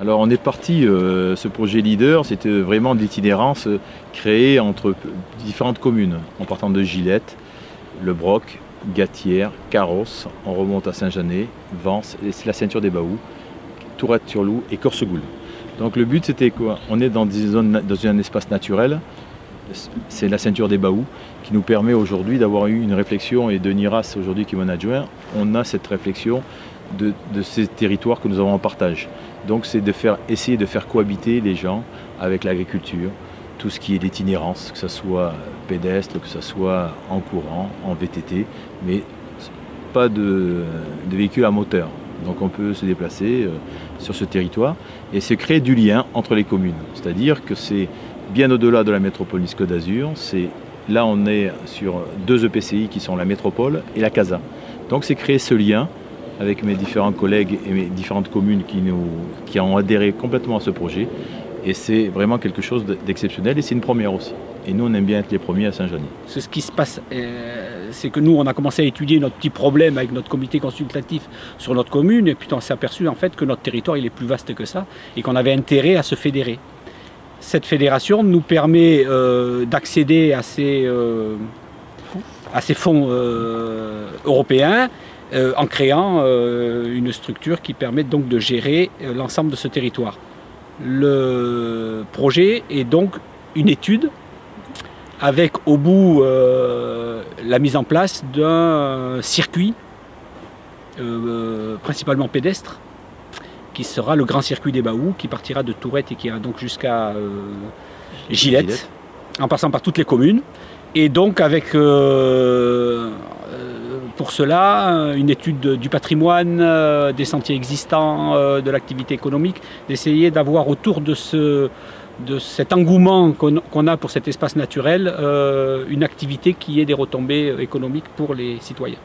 Alors on est parti, ce projet Leader, c'était vraiment de l'itinérance créée entre différentes communes, en partant de Gillette, Le Broc, Gatière, Carros, on remonte à Saint-Janet, Vence, et c'est la ceinture des Baous, Tourette-sur-Loup et Corsegoule. Donc le but c'était quoi? On est dans des zones, dans un espace naturel, c'est la ceinture des Baous, qui nous permet aujourd'hui d'avoir eu une réflexion, et Denis Ras aujourd'hui qui est mon adjoint, on a cette réflexion de ces territoires que nous avons en partage. Donc c'est essayer de faire cohabiter les gens avec l'agriculture, tout ce qui est l'itinérance, que ce soit pédestre, que ce soit en courant, en VTT, mais pas de véhicule à moteur. Donc on peut se déplacer sur ce territoire et c'est créer du lien entre les communes. C'est-à-dire que c'est bien au-delà de la métropole Côte d'Azur. Là on est sur 2 EPCI qui sont la métropole et la CASA. Donc c'est créer ce lien avec mes différents collègues et mes différentes communes qui ont adhéré complètement à ce projet. Et c'est vraiment quelque chose d'exceptionnel et c'est une première aussi. Et nous, on aime bien être les premiers à Saint-Janet. Ce qui se passe, c'est que nous, on a commencé à étudier notre petit problème avec notre comité consultatif sur notre commune et puis on s'est aperçu en fait que notre territoire il est plus vaste que ça et qu'on avait intérêt à se fédérer. Cette fédération nous permet d'accéder à ces fonds européens en créant une structure qui permet donc de gérer l'ensemble de ce territoire. Le projet est donc une étude avec au bout la mise en place d'un circuit principalement pédestre qui sera le grand circuit des Baous qui partira de Tourette et qui ira donc jusqu'à Gillette en passant par toutes les communes et donc avec pour cela, une étude du patrimoine, des sentiers existants, de l'activité économique, d'essayer d'avoir autour de cet engouement qu'on a pour cet espace naturel, une activité qui ait des retombées économiques pour les citoyens.